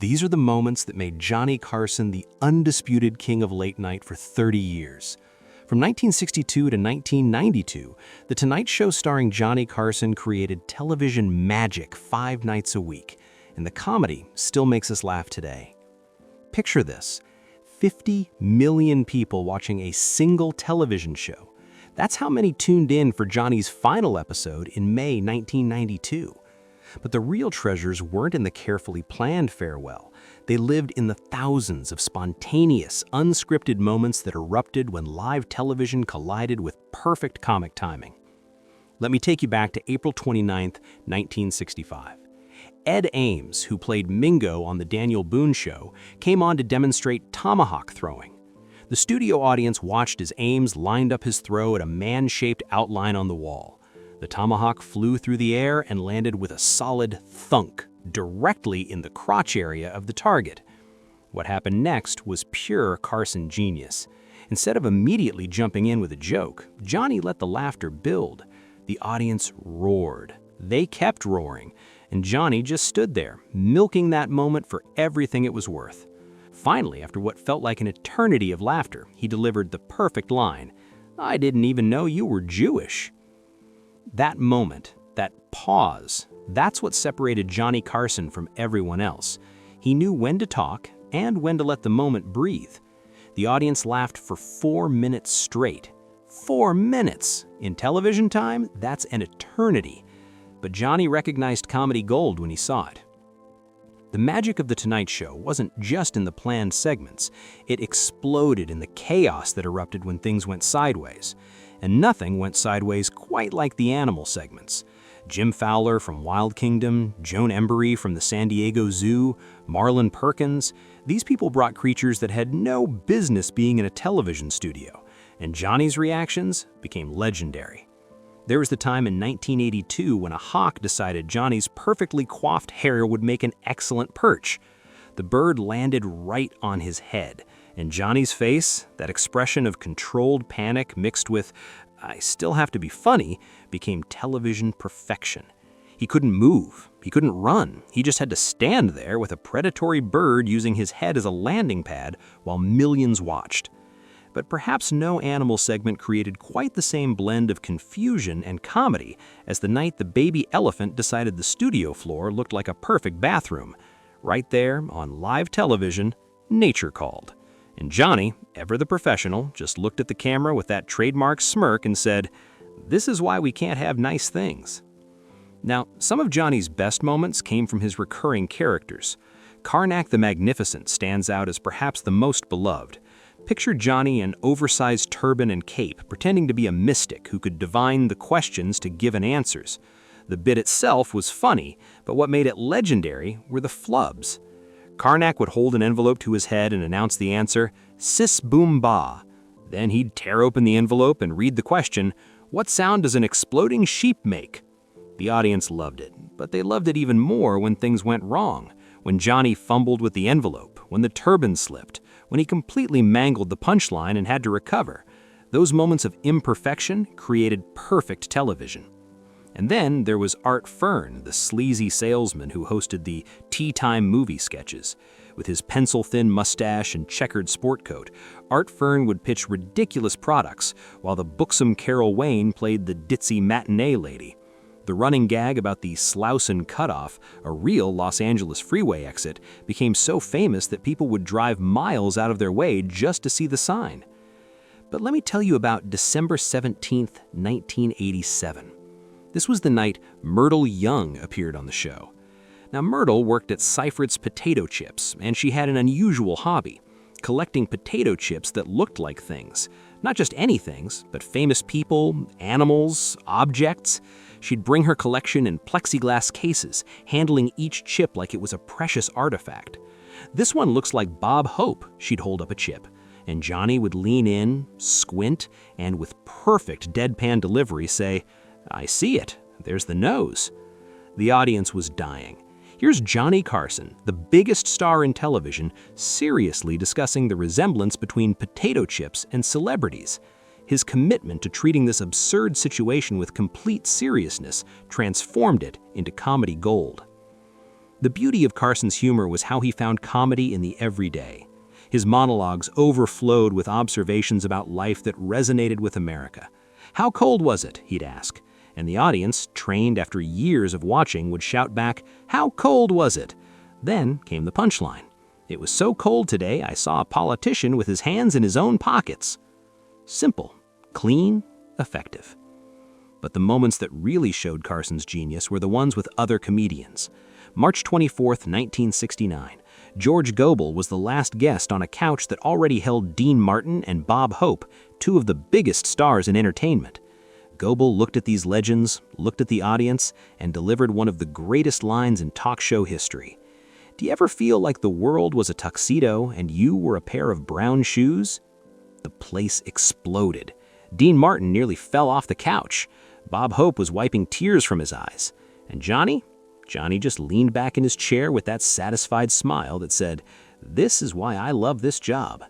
These are the moments that made Johnny Carson the undisputed king of late night for 30 years. From 1962 to 1992, The Tonight Show starring Johnny Carson created television magic 5 nights a week, and the comedy still makes us laugh today. Picture this: 50 million people watching a single television show. That's how many tuned in for Johnny's final episode in May 1992. But the real treasures weren't in the carefully planned farewell. They lived in the thousands of spontaneous, unscripted moments that erupted when live television collided with perfect comic timing. Let me take you back to April 29, 1965. Ed Ames, who played Mingo on The Daniel Boone Show, came on to demonstrate tomahawk throwing. The studio audience watched as Ames lined up his throw at a man-shaped outline on the wall. The tomahawk flew through the air and landed with a solid thunk directly in the crotch area of the target. What happened next was pure Carson genius. Instead of immediately jumping in with a joke, Johnny let the laughter build. The audience roared. They kept roaring, and Johnny just stood there, milking that moment for everything it was worth. Finally, after what felt like an eternity of laughter, he delivered the perfect line, "I didn't even know you were Jewish." That moment, that pause, that's what separated Johnny Carson from everyone else. He knew when to talk and when to let the moment breathe. The audience laughed for 4 minutes straight. 4 minutes! In television time, that's an eternity. But Johnny recognized comedy gold when he saw it. The magic of The Tonight Show wasn't just in the planned segments. It exploded in the chaos that erupted when things went sideways. And nothing went sideways quite like the animal segments. Jim Fowler from Wild Kingdom, Joan Embry from the San Diego Zoo, Marlon Perkins, these people brought creatures that had no business being in a television studio, and Johnny's reactions became legendary. There was the time in 1982 when a hawk decided Johnny's perfectly coiffed hair would make an excellent perch. The bird landed right on his head, and Johnny's face, that expression of controlled panic mixed with, "I still have to be funny," became television perfection. He couldn't move, he couldn't run, he just had to stand there with a predatory bird using his head as a landing pad while millions watched. But perhaps no animal segment created quite the same blend of confusion and comedy as the night the baby elephant decided the studio floor looked like a perfect bathroom. Right there, on live television, nature called. And Johnny, ever the professional, just looked at the camera with that trademark smirk and said, "This is why we can't have nice things." Now, some of Johnny's best moments came from his recurring characters. Carnac the Magnificent stands out as perhaps the most beloved. Picture Johnny in oversized turban and cape, pretending to be a mystic who could divine the questions to given answers. The bit itself was funny, but what made it legendary were the flubs. Carnac would hold an envelope to his head and announce the answer, "Sis boom ba." Then he'd tear open the envelope and read the question, "What sound does an exploding sheep make?" The audience loved it, but they loved it even more when things went wrong, when Johnny fumbled with the envelope, when the turban slipped, when he completely mangled the punchline and had to recover. Those moments of imperfection created perfect television. And then there was Art Fern, the sleazy salesman who hosted the Teatime movie sketches. With his pencil-thin mustache and checkered sport coat, Art Fern would pitch ridiculous products, while the buxom Carol Wayne played the ditzy matinee lady. The running gag about the Slauson Cutoff, a real Los Angeles freeway exit, became so famous that people would drive miles out of their way just to see the sign. But let me tell you about December 17th, 1987. This was the night Myrtle Young appeared on the show. Now, Myrtle worked at Seifert's Potato Chips, and she had an unusual hobby, collecting potato chips that looked like things. Not just any things, but famous people, animals, objects. She'd bring her collection in plexiglass cases, handling each chip like it was a precious artifact. "This one looks like Bob Hope," she'd hold up a chip. And Johnny would lean in, squint, and with perfect deadpan delivery say, "I see it. There's the nose." The audience was dying. Here's Johnny Carson, the biggest star in television, seriously discussing the resemblance between potato chips and celebrities. His commitment to treating this absurd situation with complete seriousness transformed it into comedy gold. The beauty of Carson's humor was how he found comedy in the everyday. His monologues overflowed with observations about life that resonated with America. "How cold was it?" he'd ask. And the audience, trained after years of watching, would shout back, "How cold was it?" Then came the punchline. "It was so cold today, I saw a politician with his hands in his own pockets." Simple, clean, effective. But the moments that really showed Carson's genius were the ones with other comedians. March 24, 1969. George Gobel was the last guest on a couch that already held Dean Martin and Bob Hope, two of the biggest stars in entertainment. Gobel looked at these legends, looked at the audience, and delivered one of the greatest lines in talk show history. "Do you ever feel like the world was a tuxedo and you were a pair of brown shoes?" The place exploded. Dean Martin nearly fell off the couch. Bob Hope was wiping tears from his eyes. And Johnny just leaned back in his chair with that satisfied smile that said, "This is why I love this job."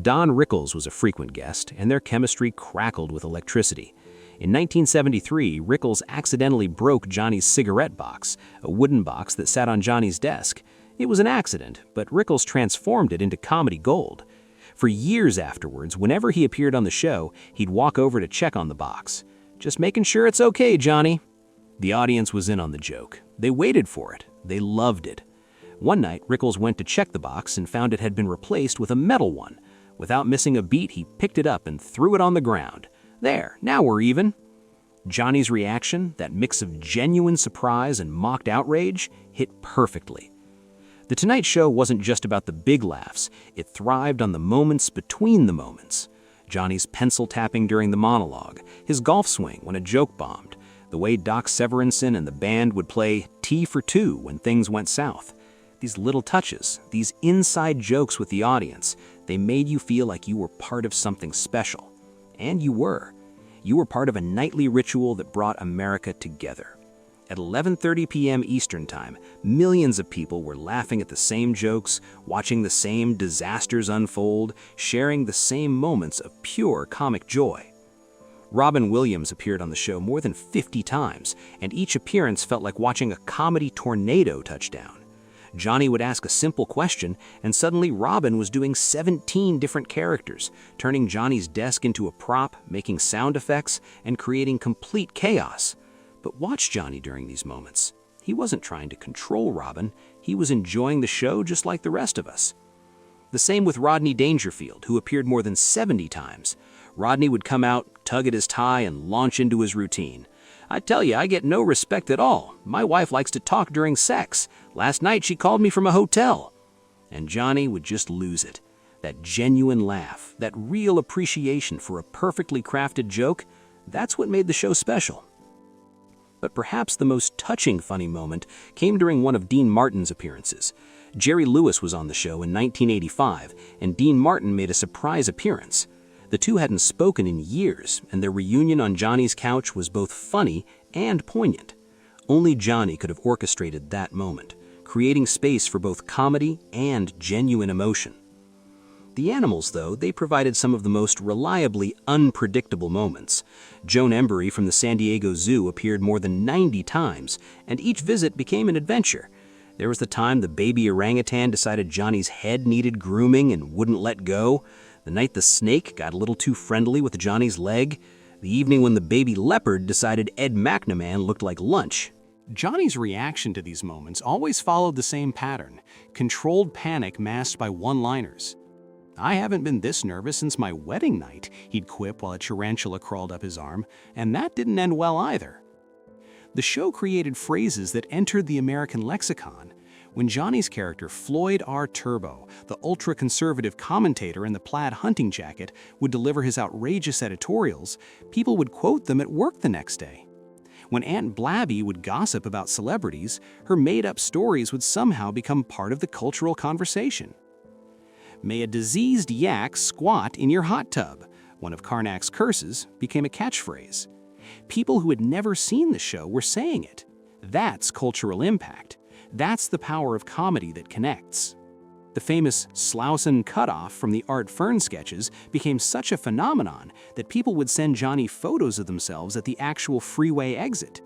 Don Rickles was a frequent guest, and their chemistry crackled with electricity. In 1973, Rickles accidentally broke Johnny's cigarette box, a wooden box that sat on Johnny's desk. It was an accident, but Rickles transformed it into comedy gold. For years afterwards, whenever he appeared on the show, he'd walk over to check on the box. "Just making sure it's okay, Johnny." The audience was in on the joke. They waited for it. They loved it. One night, Rickles went to check the box and found it had been replaced with a metal one. Without missing a beat, he picked it up and threw it on the ground. "There, now we're even." Johnny's reaction, that mix of genuine surprise and mocked outrage, hit perfectly. The Tonight Show wasn't just about the big laughs. It thrived on the moments between the moments. Johnny's pencil tapping during the monologue, his golf swing when a joke bombed, the way Doc Severinsen and the band would play Tea for Two when things went south. These little touches, these inside jokes with the audience, they made you feel like you were part of something special. And you were. You were part of a nightly ritual that brought America together. At 11:30 p.m. Eastern Time, millions of people were laughing at the same jokes, watching the same disasters unfold, sharing the same moments of pure comic joy. Robin Williams appeared on the show more than 50 times, and each appearance felt like watching a comedy tornado touchdown. Johnny would ask a simple question, and suddenly Robin was doing 17 different characters, turning Johnny's desk into a prop, making sound effects, and creating complete chaos. But watch Johnny during these moments. He wasn't trying to control Robin. He was enjoying the show just like the rest of us. The same with Rodney Dangerfield, who appeared more than 70 times. Rodney would come out, tug at his tie, and launch into his routine. "I tell you, I get no respect at all. My wife likes to talk during sex. Last night she called me from a hotel." And Johnny would just lose it. That genuine laugh, that real appreciation for a perfectly crafted joke, that's what made the show special. But perhaps the most touching funny moment came during one of Dean Martin's appearances. Jerry Lewis was on the show in 1985, and Dean Martin made a surprise appearance. The two hadn't spoken in years, and their reunion on Johnny's couch was both funny and poignant. Only Johnny could have orchestrated that moment, creating space for both comedy and genuine emotion. The animals, though, they provided some of the most reliably unpredictable moments. Joan Embry from the San Diego Zoo appeared more than 90 times, and each visit became an adventure. There was the time the baby orangutan decided Johnny's head needed grooming and wouldn't let go, the night the snake got a little too friendly with Johnny's leg, the evening when the baby leopard decided Ed McNamara looked like lunch. Johnny's reaction to these moments always followed the same pattern, controlled panic masked by one-liners. "I haven't been this nervous since my wedding night," he'd quip while a tarantula crawled up his arm, and that didn't end well either. The show created phrases that entered the American lexicon. When Johnny's character Floyd R. Turbo, the ultra-conservative commentator in the plaid hunting jacket, would deliver his outrageous editorials, people would quote them at work the next day. When Aunt Blabby would gossip about celebrities, her made-up stories would somehow become part of the cultural conversation. "May a diseased yak squat in your hot tub," one of Carnac's curses, became a catchphrase. People who had never seen the show were saying it. That's cultural impact. That's the power of comedy that connects. The famous Slousin' cutoff from the Art Fern sketches became such a phenomenon that people would send Johnny photos of themselves at the actual freeway exit.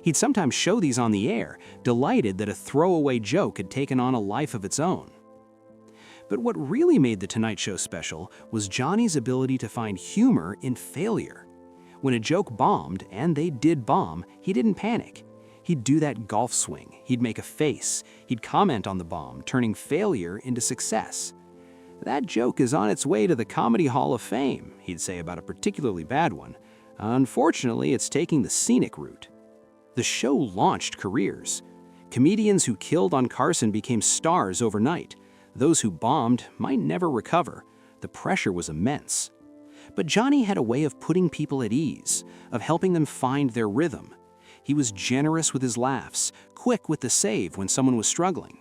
He'd sometimes show these on the air, delighted that a throwaway joke had taken on a life of its own. But what really made The Tonight Show special was Johnny's ability to find humor in failure. When a joke bombed, and they did bomb, he didn't panic. He'd do that golf swing, he'd make a face, he'd comment on the bomb, turning failure into success. "That joke is on its way to the Comedy Hall of Fame," he'd say about a particularly bad one. "Unfortunately, it's taking the scenic route." The show launched careers. Comedians who killed on Carson became stars overnight. Those who bombed might never recover. The pressure was immense. But Johnny had a way of putting people at ease, of helping them find their rhythm. He was generous with his laughs, quick with the save when someone was struggling.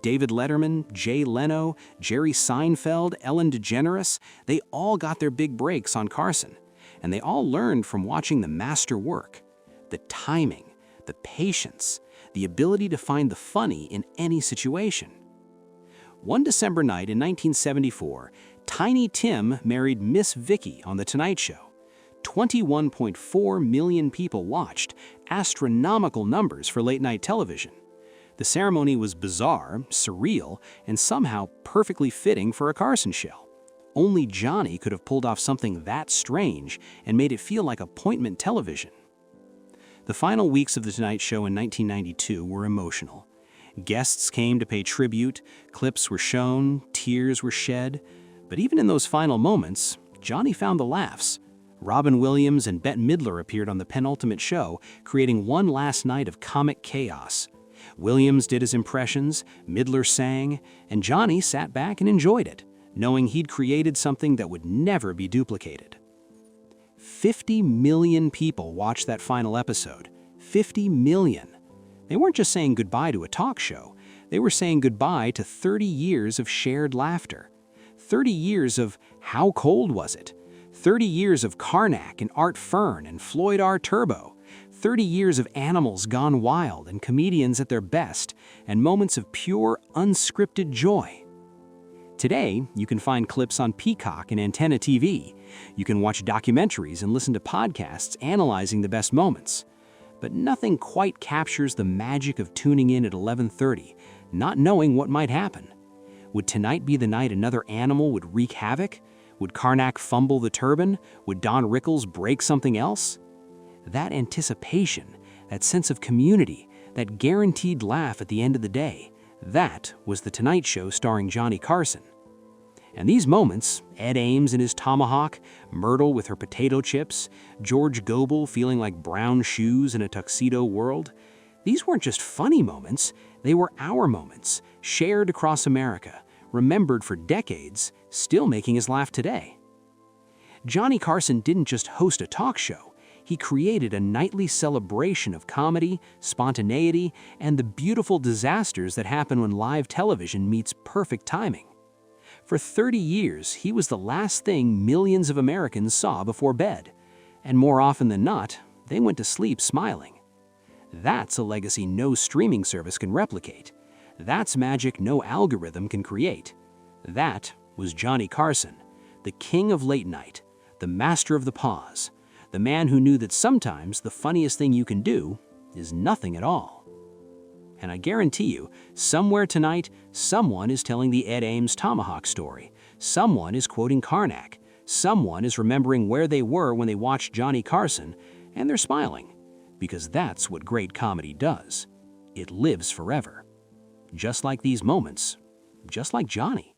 David Letterman, Jay Leno, Jerry Seinfeld, Ellen DeGeneres, they all got their big breaks on Carson, and they all learned from watching the master work. The timing, the patience, the ability to find the funny in any situation. One December night in 1974, Tiny Tim married Miss Vicky on The Tonight Show. 21.4 million people watched, astronomical numbers for late-night television. The ceremony was bizarre, surreal, and somehow perfectly fitting for a Carson show. Only Johnny could have pulled off something that strange and made it feel like appointment television. The final weeks of The Tonight Show in 1992 were emotional. Guests came to pay tribute, clips were shown, tears were shed. But even in those final moments, Johnny found the laughs. Robin Williams and Bette Midler appeared on the penultimate show, creating one last night of comic chaos. Williams did his impressions, Midler sang, and Johnny sat back and enjoyed it, knowing he'd created something that would never be duplicated. 50 million people watched that final episode. 50 million. They weren't just saying goodbye to a talk show. They were saying goodbye to 30 years of shared laughter. 30 years of How Cold Was It? 30 years of Carnac and Art Fern and Floyd R. Turbo. 30 years of animals gone wild and comedians at their best, and moments of pure, unscripted joy. Today, you can find clips on Peacock and Antenna TV. You can watch documentaries and listen to podcasts analyzing the best moments. But nothing quite captures the magic of tuning in at 11:30, not knowing what might happen. Would tonight be the night another animal would wreak havoc? Would Carnac fumble the turban? Would Don Rickles break something else? That anticipation, that sense of community, that guaranteed laugh at the end of the day, that was The Tonight Show starring Johnny Carson. And these moments, Ed Ames in his Tomahawk, Myrtle with her potato chips, George Gobel feeling like brown shoes in a tuxedo world, these weren't just funny moments, they were our moments, shared across America, remembered for decades, still making us laugh today. Johnny Carson didn't just host a talk show, he created a nightly celebration of comedy, spontaneity, and the beautiful disasters that happen when live television meets perfect timing. For 30 years, he was the last thing millions of Americans saw before bed, and more often than not, they went to sleep smiling. That's a legacy no streaming service can replicate. That's magic no algorithm can create. That was Johnny Carson, the king of late night, the master of the pause, the man who knew that sometimes the funniest thing you can do is nothing at all. And I guarantee you, somewhere tonight, someone is telling the Ed Ames Tomahawk story. Someone is quoting Carnac. Someone is remembering where they were when they watched Johnny Carson, and they're smiling. Because that's what great comedy does. It lives forever. Just like these moments, just like Johnny.